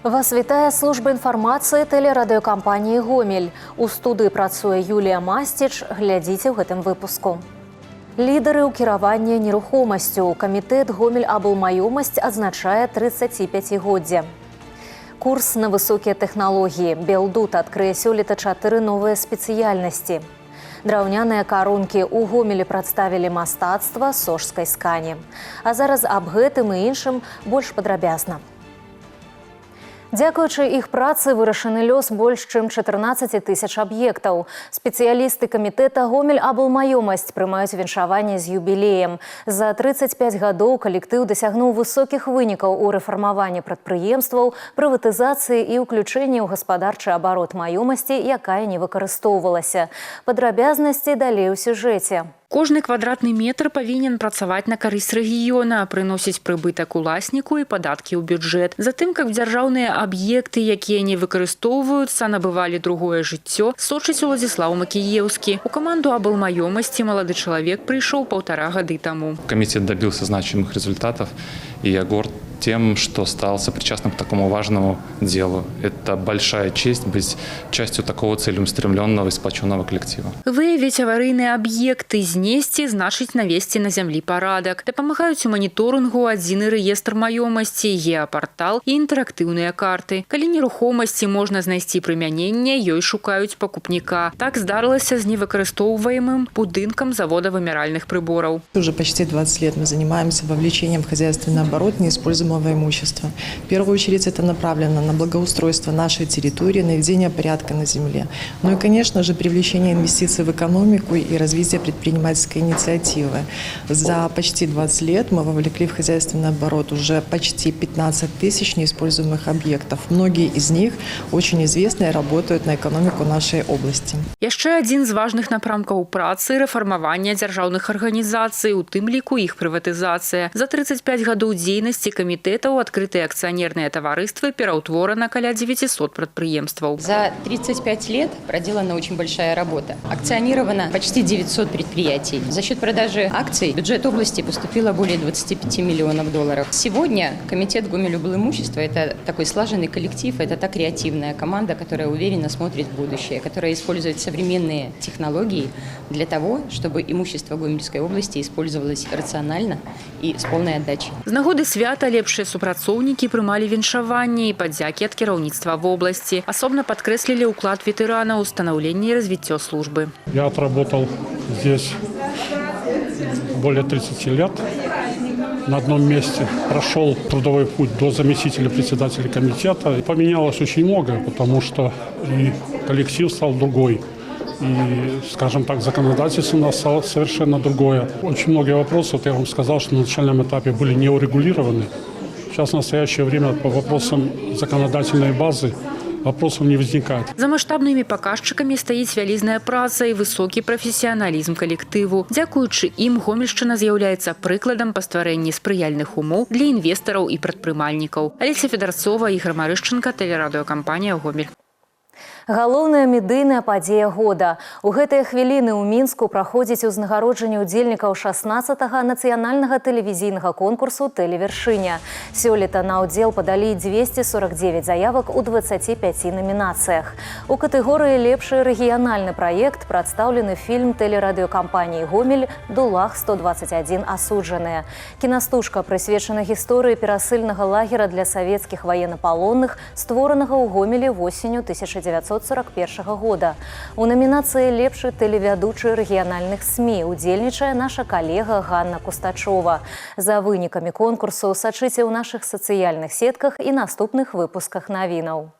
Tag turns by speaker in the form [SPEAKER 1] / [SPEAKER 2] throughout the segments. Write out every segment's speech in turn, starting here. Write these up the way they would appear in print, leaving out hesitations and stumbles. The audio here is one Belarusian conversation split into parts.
[SPEAKER 1] Вас вітае служба інфармацыі тэлерадыёкампаніі «Гомель». У студыі працуе Юлія Масціч. Глядзіце ў гэтым выпуску. Лідары ў кіраванні нерухомасцю. Камітэт «Гомель-Аблмаёмасць» адзначае 35-годдзе. Курс на высокія тэхналогіі. Белдут адкрые сёлета 4 новыя спецыяльнасці. Драўняныя карункі ў Гомелі прадставілі мастацтва сожскай скані. А зараз аб гэтым і іншым больш падрабязна. Дзякуючы іх працы вырашаны лёс больш чым 14 тысяч аб'ектаў. Спецыялісты камітэта «Гомель-Аблмаёмасць» прымаюць віншаванне з юбілеем. За 35 гадоў калектыў дасягнуў высокіх вынікаў у рэфармаванні прадпрыемстваў, прыватызацыі і ўключэнні ў гаспадарчы абарот маёмасці, якая не выкарыстоўвалася. Падрабязнасці далей у сюжэце.
[SPEAKER 2] Кожны квадратны метр павінен працаваць на карысць рэгіёна, прыносіць прыбытак уласніку і падаткі ў бюджэт. Затым, каб дзяржаўныя аб'екты, якія не выкарыстоўваюцца, набывалі другое жыццё, сочыць Уладзіслаў Макіеўскі. У каманду «Аблмаёмасці» малады чалавек прыйшоў 1,5 гады таму.
[SPEAKER 3] Комитет добился значимых результатов, и я горд тем, что стал сопричастным к такому важному делу. Это большая честь быть частью такого целеустремленного и сплоченного коллектива.
[SPEAKER 2] Выявіць аварыйныя аб'екты, знесці, значыць навесці на зямлі парадак. Дапамагаюць у маніторынгу адзіны рэестр маёмасці, геапартал і інтэрактыўныя карты. Калі нерухомасці можна знайсці прымяненне, ёй шукаюць пакупніка. Так здарылася з невыкарыстоўваемым будынкам завода вымяральных приборов.
[SPEAKER 4] Уже почти 20 лет мы занимаемся вовлечением в хозяйственный оборот неиспользуемого имущества. В первую очередь это направлено на благоустройство нашей территории, наведение порядка на земле. Ну и, конечно же, привлечение инвестиций в экономику и развитие предпринимательской инициативы. За почти 20 лет мы вовлекли в хозяйственный оборот уже почти 15 тысяч неиспользуемых объектов. Многие из них очень известны и работают на экономику нашей области.
[SPEAKER 2] Яшчэ адзін з важных напрамкаў працы – рэфармаванне дзяржаўных арганізацый, у тым ліку іх прыватызацыя. За 35 гадоў дзейнасці камітэтаў адкрытыя акцыянерныя таварыствы пераўтворана каля 900 прадпрыемстваў.
[SPEAKER 5] За 35 лет проделана очень большая работа. Акционировано почти 900 предприятий. За счет продажи акций в бюджет области поступило более 25 миллионов долларов. Сегодня комитет «Гомель-Аблмаёмасць» – это такой слаженный коллектив, это та креативная команда, которая уверенно смотрит в будущее, которая использует современные технологии для того, чтобы имущество Гомельской области использовалось рационально и с полной отдачей.
[SPEAKER 2] З нагоды свята лепшыя супрацоўнікі прымалі віншаванне і падзякі ад кіраўніцтва вобласці. Асобна падкрэслілі ўклад ветэранаў у станаўленні і развіццё службы.
[SPEAKER 6] Я отработал здесь более 30 лет. На одном месте прошел трудовой путь до заместителя председателя комитета. И поменялось очень многое, потому что и коллектив стал другой. И, скажем так, законодательство у нас стало совершенно другое. Очень многие вопросы, вот я вам сказал, что на начальном этапе были не урегулированы. Сейчас в настоящее время по вопросам законодательной базы вопросов не возникает.
[SPEAKER 2] За маштабнымі паказчыкамі стаіць вялізная праца і высокі прафесіяналізм калектыву. Дзякуючы ім Гомельшчына з'яўляецца прыкладам па стварэнні спрыяльных умоў для інвестараў і прадпрымальнікаў. Алеся Федарцова, Ігор Марышченко, тэлерадыёкампанія «Гомель».
[SPEAKER 1] Галоўная медыйная падзея года. У гэтыя хвіліны ў Мінску праходзіць узнагароджанне ўдзельнікаў 16-га нацыянальнага тэлевізійнага конкурсу «Тэлевяршыня». Сёлета на ўдзел падалі 249 заявак у 25 намінацыях. У катэгорыі «Лепшы рэгіянальны праект» прадстаўлены фільм тэлерадыёкампаніі «Гомель» «Дулах-121. Асуджаныя». Кінастужка прысвечана гісторыі перасыльнага лагера для савецкіх ваеннапалонных, створанага ў Гомелі восенню 1941 года. У номінацыі «Лепшы тэлевядучы рэгіянальных СМІ» удзельнічае наша калега Ганна Кустачова. За вынікамі конкурсу сачыце ў нашых сацыяльных сетках і наступных выпусках навінаў.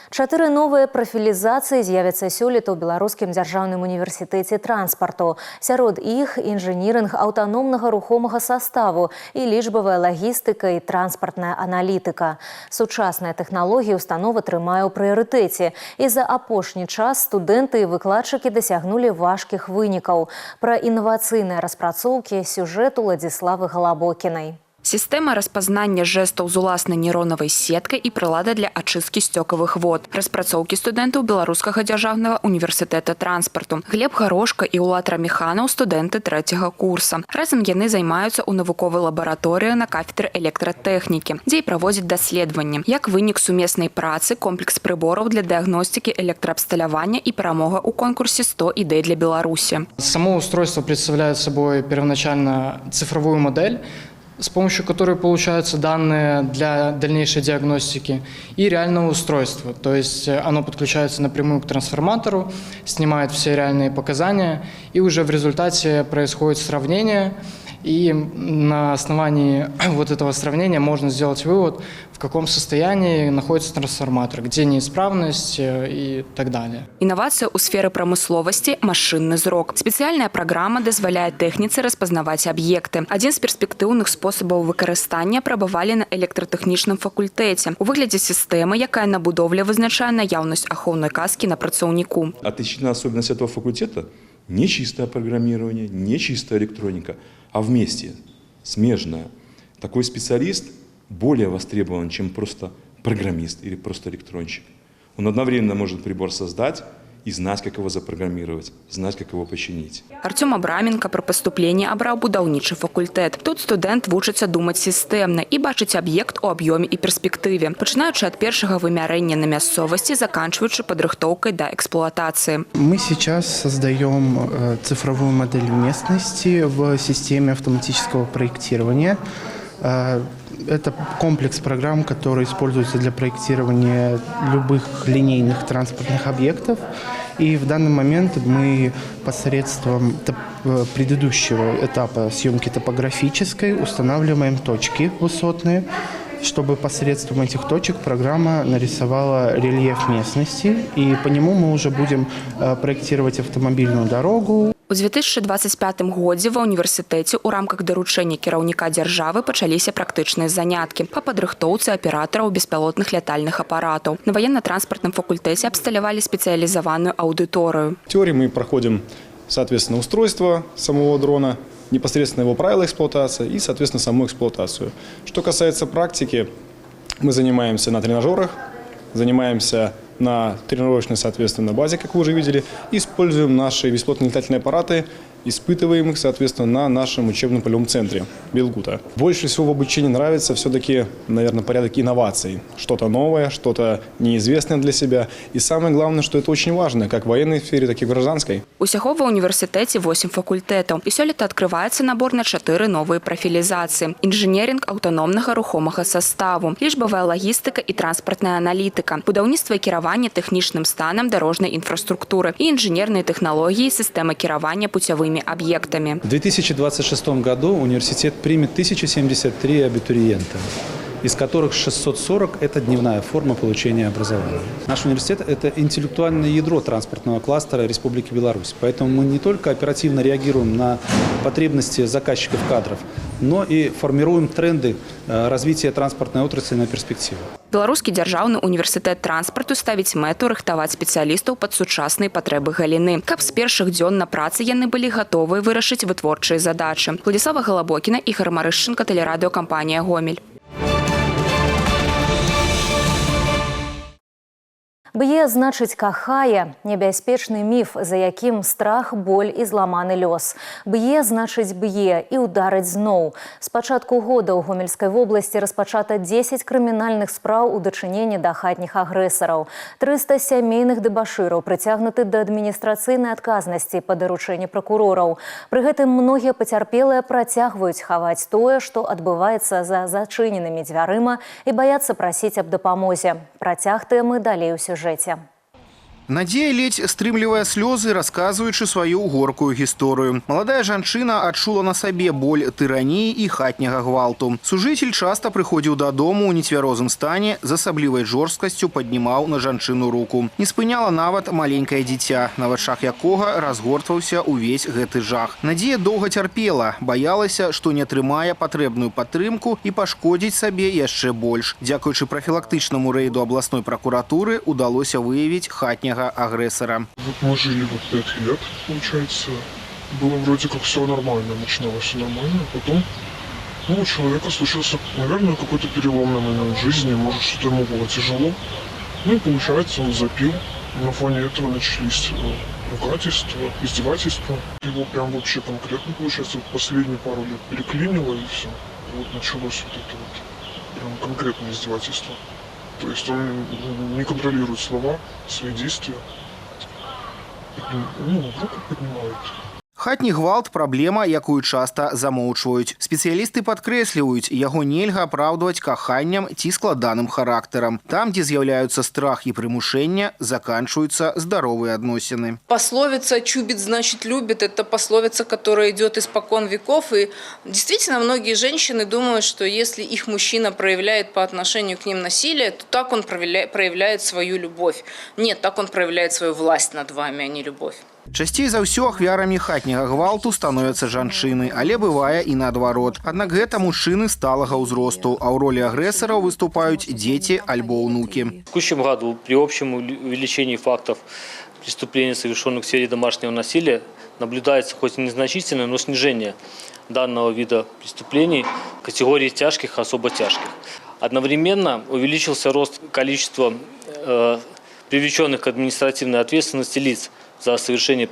[SPEAKER 1] 4 новыя прафілізацыі з'явяцца сёлета ў Беларускім дзяржаўным універсітэце транспарту. Сярод іх інжынірынг аўтаномнага рухомага саставу і лічбавая лагістыка і транспартная аналітыка. Сучасная тэхналогія установа трымае ў прыярытэце. І за апошні час студэнты і выкладчыкі дасягнулі важкіх вынікаў. Пра інавацыйныя распрацоўкі сюжэт Уладзіславы Галабокінай.
[SPEAKER 7] Сістэма распазнання жэстаў з уласнай нейронавай сеткай і прылада для ачысткі сцёкавых вод. Распрацоўкі студэнтаў Беларускага дзяржаўнага універсітэта транспарту. Глеб Гарошка і Улад Раміханаў – студэнты 3-го курса. Разам яны займаюцца ў навуковай лабараторыі на кафедры электратэхнікі, дзе і праводзяць даследаванні. Як вынік сумеснай працы, комплекс прыбораў для дыягностыкі электраабсталявання і перамога ў конкурсе «100 ідэй для Беларусі».
[SPEAKER 8] Само устройство представляет собой первоначально цифровую модель, с помощью которой получаются данные для дальнейшей диагностики, и реального устройства. То есть оно подключается напрямую к трансформатору, снимает все реальные показания, и уже в результате происходит сравнение. И на основании вот этого сравнения можно сделать вывод, в каком состоянии находится трансформатор, где неисправность и так далее.
[SPEAKER 7] Инновация у сферы промысловости – машинный зрок. Специальная программа дозволяет технице распознавать объекты. Один из перспективных способов выкарыстання прабавали на электротэхнічным факультэце. У выглядзе системы, якая на будовле вызначае наяўнасць ахоўной каски на працаўніку.
[SPEAKER 9] Отличительная особенность этого факультета – не чистое программирование, не чистая электроника, а вместе, смежная. Такой специалист более востребован, чем просто программист или просто электронщик. Он одновременно может прибор создать и знать, как его запрограммировать, знать, как его починить.
[SPEAKER 7] Артем Абраменко при поступлении обрал будаўнічы факультет. Тут студент вучыцца думать системно и бачыць объект у объеме и перспективе, пачынаючы от первого вымярэння на мясцовасці, заканчиваючы подрыхтоўкой до эксплуатации.
[SPEAKER 10] Мы сейчас создаем цифровую модель местности в системе автоматического проектирования. Это комплекс программ, которые используются для проектирования любых линейных транспортных объектов. И в данный момент мы посредством предыдущего этапа съемки топографической устанавливаем точки высотные, чтобы посредством этих точек программа нарисовала рельеф местности. И по нему мы уже будем проектировать автомобильную дорогу.
[SPEAKER 7] У 2025 годзе ва універсітэце ў рамках даручэння кіраўніка дзяржавы пачаліся практычныя заняткі па падрыхтоўцы аператараў беспілотных лятальных апаратаў. На военно-транспортном факультэце абсталявалі спецыялізаваную аўдыторыю.
[SPEAKER 11] В теории мы проходим, соответственно, устройство самого дрона, непосредственно его правила эксплуатации и, соответственно, саму эксплуатацию. Что касается практики, мы занимаемся на тренажерах, занимаемся на тренировочной, соответственно, базе, как вы уже видели, и используем наши беспилотные летательные аппараты, испытываем их, соответственно, на нашем учебном полевом центре Белгута. Больше всего в обучении нравится все-таки, наверное, порядок инноваций. Что-то новое, что-то неизвестное для себя. И самое главное, что это очень важно, как в военной сфере, так и в гражданской.
[SPEAKER 7] Усяго ва універсітэце 8 факультэтаў. І сёлета адкрываецца набор на 4 новыя прафілізацыі. Інжынеринг аўтаномнага рухомага составу, лічбавая лагістыка і транспартная аналітыка, будаўніцтва і кіраванне тэхнічным станам дарожнай інфраструктуры і інжынерныя тэхналогіі сістэмы кіравання путевымі объектами.
[SPEAKER 12] В 2026 году университет примет 1073 абитуриента, из которых 640 – это дневная форма получения образования. Наш университет – это интеллектуальное ядро транспортного кластера Республики Беларусь. Поэтому мы не только оперативно реагируем на потребности заказчиков кадров, но и формируем тренды развития транспортной отрасли на перспективу.
[SPEAKER 7] Беларускі дзяржаўны універсітэт транспарту ставіць мэту рыхтаваць спецыялістаў пад сучасныя патрэбы галіны, каб з першых дзён на працы яны былі гатовы вырашыць вытворчыя задачы. Владислава Галабокіна, Ігор Марышченко, тэлерадыёкампанія «Гомель».
[SPEAKER 1] Б'е значыць кахае, небяспечны міф, за якім страх, боль і зламаны лёс. Б'е значыць б'е і ударыць зноў. З пачатку года ў Гомельскай вобласці распачата 10 крымінальных спраў у дачыненні да хатніх агрэсараў. 300 сямейных дэбашыраў прыцягнуты да адміністрацыйнай адказнасці па даручэнні пракурораў. Пры гэтым многія пацярпелыя працягваюць хаваць тое, што адбываецца за зачыненымі дзвярыма і баяцца прасіць аб дапамозе. Працяг тэмы далей у сюжэце.
[SPEAKER 13] Надзея ледзь стрымлівае слёзы, расказваючы сваю горкую гісторыю. Маладая жанчына адчула на сабе боль тыраніі і хатняга гвалту. Сужыцель часта прыходзіў дадому ў нецвярозым стане, з асаблівай жорсткасцю паднімаў на жанчыну руку. Не спыняла нават маленькае дзіця, на вачах якога разгортваўся увесь гэты жах. Надзея доўга цярпела, баялася, што не атрымае патрэбную падтрымку і пашкодзіць сабе яшчэ больш. Дзякуючы прафілактычнаму рэйду абласной пракуратуры удалося выявіць хатняга агрессора.
[SPEAKER 14] Вот мы жили вот 5 лет, получается. Было вроде как все нормально, начиналось все нормально. Потом у человека случился, наверное, какой-то переломный момент в жизни, может, что-то ему было тяжело. Ну и получается, он запил. На фоне этого начались ругательства, издевательства. Его прям вообще конкретно, получается, вот последние пару лет переклинило и все. Вот началось вот это вот прям конкретное издевательство. То есть он не контролирует слова, свои действия. Ну, руку поднимает.
[SPEAKER 13] Хатні гвалт – праблема, якую часта замоўчваюць. Спецыялісты падкрэсліваюць, яго нельга апраўдваць каханнем ці складаным характарам. Там, дзе з'яўляюцца страх і прымушэнне, заканчиваются здаровыя адносіны.
[SPEAKER 15] Пословица «чубит, значит любит» – это пословица, которая идет испокон веков. И действительно, многие женщины думают, что если их мужчина проявляет по отношению к ним насилие, то так он проявляет свою любовь. Нет, так он проявляет свою власть над вами, а не любовь.
[SPEAKER 13] Часцей за ўсё ахвярамі хатняга гвалту становяцца жанчыны, але бывае і наадварот. Аднак гэта мужчыны сталага ўзросту, а ў ролі агрэсараў выступаюць дзеці альбо ўнукі.
[SPEAKER 16] В текущем году при общем увеличении фактов преступлений, совершенных в сфере домашнего насилия, наблюдается хоть и незначительное, но снижение данного вида преступлений в категории тяжких и особо тяжких. Одновременно увеличился рост количества привлеченных к административной ответственности лиц за совершение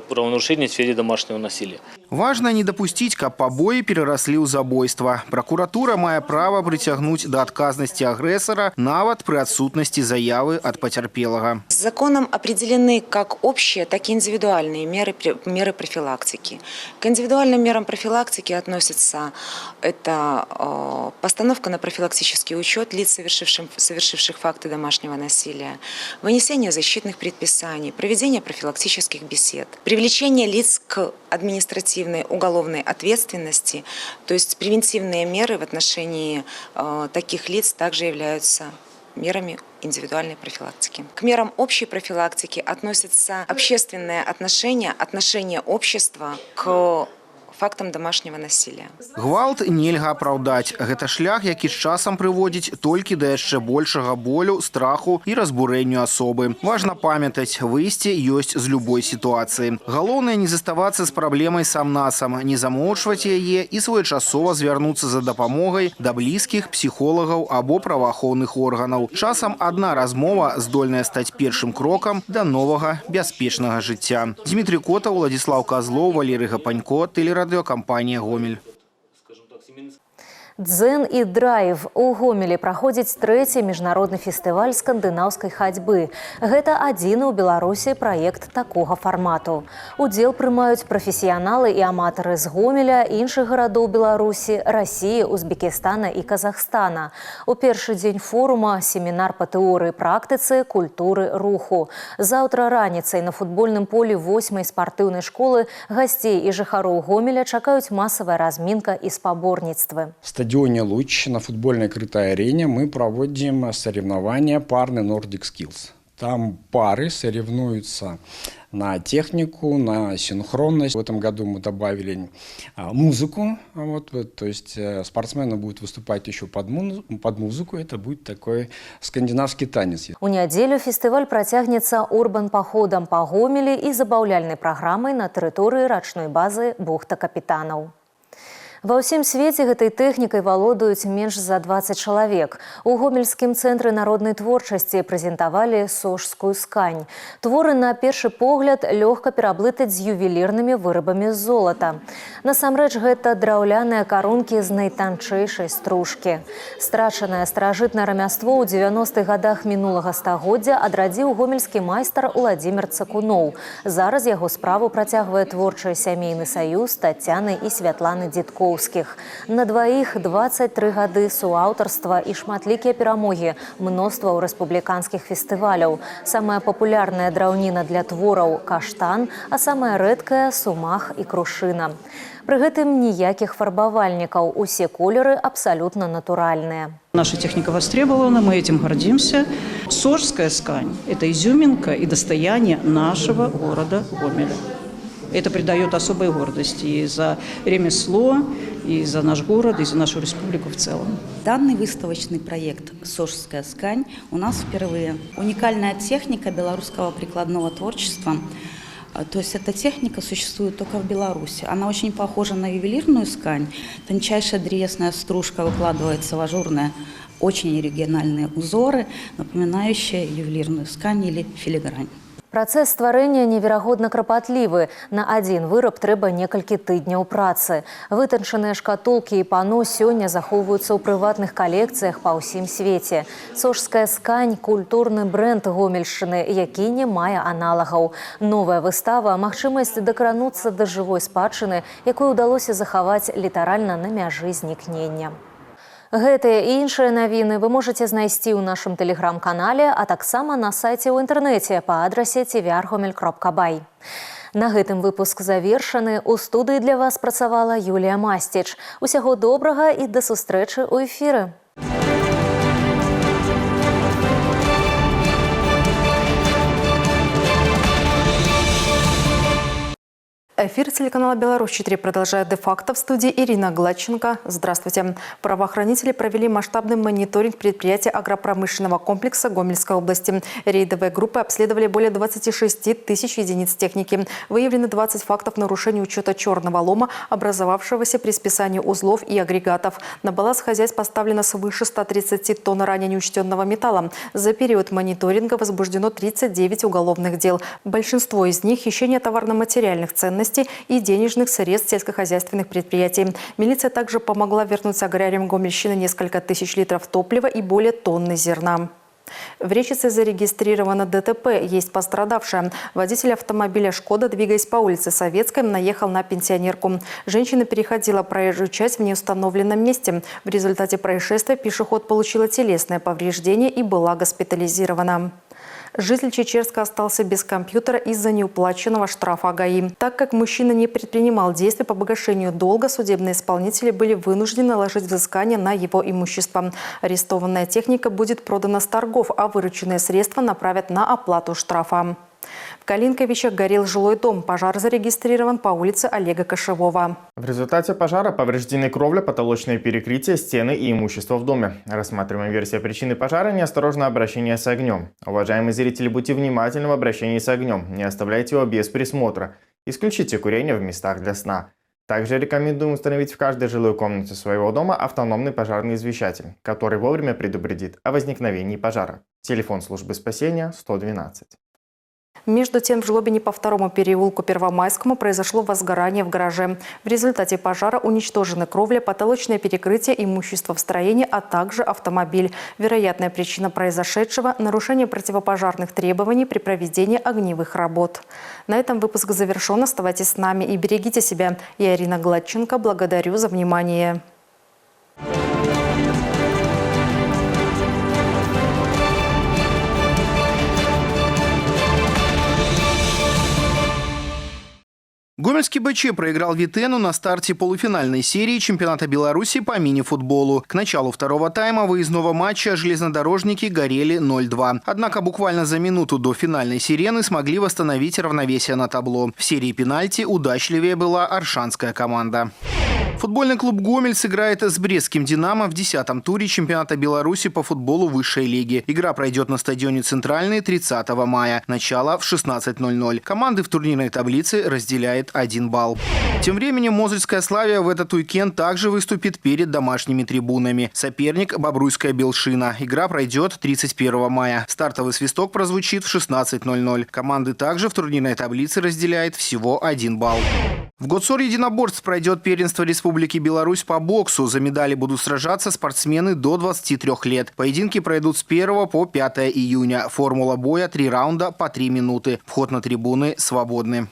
[SPEAKER 16] правонарушений в сфере домашнего насилия.
[SPEAKER 13] Важно не допустить, каб побои переросли ў забойства. Прокуратура мае права прыцягнуць да адказнасці агрэсара нават пры адсутнасці заявы ад пацярпелага.
[SPEAKER 17] Законом определены как общие, так и индивидуальные меры профилактики. К индивидуальным мерам профилактики относятся это постановка на профилактический учет лиц, совершивших факты домашнего насилия, вынесение защитных предписаний, проведение профилактических бесед, привлечение лиц к административной уголовной ответственности, то есть превентивные меры в отношении таких лиц также являются мерами индивидуальной профилактики. К мерам общей профилактики относятся общественное отношение общества к фактам домашнего насилия.
[SPEAKER 13] Гвалт нельга апраўдаць. Гэта шлях, які з часам прыводзіць толькі да яшчэ большага болю, страху і разбурэнню асобы. Важна памятаць, выйсце ёсць з любой сітуацыі. Галоўнае не заставацца з праблемай сам-насам, не замоўчваць яе і своечасова звярнуцца за дапамогай да блізкіх, псіхолагаў або праваахоўных органаў. Часам адна размова здольная стаць першым крокам да новага бяспечнага жыцця. Дмітрий Котаў, Владислав Козлов, Валерий Гапанько, телерадиокомпания «Гомель».
[SPEAKER 1] Дзен і драйв. У Гомелі праходзіць 3-й міжнародны фестываль скандынаўскай хадзьбы. Гэта адзіны ў Беларусі праект такога фармату. Удзел прымаюць прафесіяналы і аматары з Гомеля, іншых гарадоў Беларусі, Расіі, Узбекістана і Казахстана. У першы дзень форума семінар па тэорыі практыцы культуры руху. Заўтра раніцай на футбольным полі 8-й спартыўнай школы гасцей і жыхароў Гомеля чакаюць масавая размінка і спаборніцтвы.
[SPEAKER 18] стадионе «Луч» на футбольной крытой арене мы проводим соревнования парный Nordic Skills. Там пары соревнуются на технику, на синхронность. В этом году мы добавили музыку. То есть спортсмены будут выступать еще под музыку. Это будет такой скандинавский танец.
[SPEAKER 1] У нядзелю фестываль працягнецца урбан-паходам па Гомелі і забаўляльнай праграмай на тэрыторыі рачной базы бухта Капітанаў. Ва ўсім свеце гэтай тэхнікай валодаюць менш за 20 чалавек. У Гомельскім цэнтры народнай творчасці прэзентавалі сожскую скань. Творы на першы погляд лёгка пераблытаць з ювелірнымі вырабамі з золата. Насамрэч гэта драўляныя карункі з найтанчэйшай стружкі. Страчанае старажытнае рамяство ў 90-х гадах мінулага стагоддзя адрадзіў гомельскі майстар Уладзімір Цакуноў. Зараз яго справу працягвае творчы сямейны саюз Тацяны і Святланы Дзедко. На двоих 23 гады суаўтарства і шматлікія перамогі, мноства ў рэспубліканскіх фестываляў. Самая папулярная драўніна для твораў – каштан, а самая рэдкая – сумах і крушына. Пры гэтым ніякіх фарбавальнікаў, усе колеры абсалютна натуральныя.
[SPEAKER 19] Наша техника востребована, мы этим гордимся. Сожская скань – это изюминка и достояние нашего города Гомеля. Это придает особой гордости и за ремесло, и за наш город, и за нашу республику в целом.
[SPEAKER 20] Данный выставочный проект «Сожская скань» у нас впервые. Уникальная техника белорусского прикладного творчества То есть эта техника существует только в Беларуси. Она очень похожа на ювелирную ткань. Тончайшая древесная стружка выкладывается в ажурные, очень оригинальные узоры, напоминающие ювелирную ткань или филигрань.
[SPEAKER 1] Працэс стварэння неверагодна крапатлівы. На адзін выраб трэба некалькі тыдняў працы. Вытанчаныя шкатулкі і пано сёння захоўваюцца ў прыватных калекцыях па ўсім свеце. Сожская скань – культурны брэнд Гомельшчыны, які не мае аналагаў. Новая выстава – магчымасць дакрануцца да жывой спадчыны, якую ўдалося захаваць літаральна на мяжы знікнення. Гэтыя і іншыя навіны вы можаце знайсці ў нашым тэлеграм-канале, а таксама на сайце ў інтэрнэце па адрасе tvr.gomel.by. На гэтым выпуск завершаны. У студыі для вас працавала Юлія Масціч. Усяго добрага і да сустрэчы ў эфіры.
[SPEAKER 21] Эфир телеканала «Беларусь-4» продолжает де-факто. В студии Ирина Гладченко. Здравствуйте. Правоохранители провели масштабный мониторинг предприятия агропромышленного комплекса Гомельской области. Рейдовые группы обследовали более 26 тысяч единиц техники. Выявлены 20 фактов нарушения учета черного лома, образовавшегося при списании узлов и агрегатов. На баланс хозяйств поставлено свыше 130 тонн ранее неучтенного металла. За период мониторинга возбуждено 39 уголовных дел. Большинство из них – хищение товарно-материальных ценностей и денежных средств сельскохозяйственных предприятий. Милиция также помогла вернуть аграриям Гомельщины несколько тысяч литров топлива и более тонны зерна. В Речице зарегистрировано ДТП. Есть пострадавшая. Водитель автомобиля «Шкода», двигаясь по улице Советской, наехал на пенсионерку. Женщина переходила проезжую часть в неустановленном месте. В результате происшествия пешеход получила телесное повреждение и была госпитализирована. Житель Чечерска остался без компьютера из-за неуплаченного штрафа ГАИ. Так как мужчина не предпринимал действий по погашению долга, судебные исполнители были вынуждены наложить взыскание на его имущество. Арестованная техника будет продана с торгов, а вырученные средства направят на оплату штрафа. В Калинковичах горел жилой дом. Пожар зарегистрирован по улице Олега Кошевого.
[SPEAKER 22] В результате пожара повреждены кровля, потолочные перекрытия, стены и имущество в доме. Рассматриваем версия причины пожара – неосторожное обращение с огнем. Уважаемые зрители, будьте внимательны в обращении с огнем. Не оставляйте его без присмотра. Исключите курение в местах для сна. Также рекомендуем установить в каждой жилой комнате своего дома автономный пожарный извещатель, который вовремя предупредит о возникновении пожара. Телефон службы спасения 112.
[SPEAKER 21] Между тем, в Жлобине по второму переулку Первомайскому произошло возгорание в гараже. В результате пожара уничтожены кровля, потолочное перекрытие, имущество в строении, а также автомобиль. Вероятная причина произошедшего – нарушение противопожарных требований при проведении огневых работ. На этом выпуск завершен. Оставайтесь с нами и берегите себя. Я Ирина Гладченко. Благодарю за внимание.
[SPEAKER 13] Гомельский БЧ проиграл Витену на старте полуфинальной серии чемпионата Беларуси по мини-футболу. К началу второго тайма выездного матча железнодорожники горели 0-2. Однако буквально за минуту до финальной сирены смогли восстановить равновесие на табло. В серии пенальти удачливее была аршанская команда. Футбольный клуб «Гомель» сыграет с брестским «Динамо» в 10-м туре чемпионата Беларуси по футболу высшей лиги. Игра пройдет на стадионе «Центральный» 30 мая. Начало в 16:00. Команды в турнирной таблице разделяет 1 балл. Тем временем Мозырская «Славия» в этот уикенд также выступит перед домашними трибунами. Соперник – Бобруйская «Белшина». Игра пройдет 31 мая. Стартовый свисток прозвучит в 16:00. Команды также в турнирной таблице разделяет всего 1 балл. В Готсор единоборств пройдет первенство Республики Беларусь по боксу. За медали будут сражаться спортсмены до 23 лет. Поединки пройдут с 1 по 5 июня. Формула боя – 3 раунда по 3 минуты. Вход на трибуны свободный.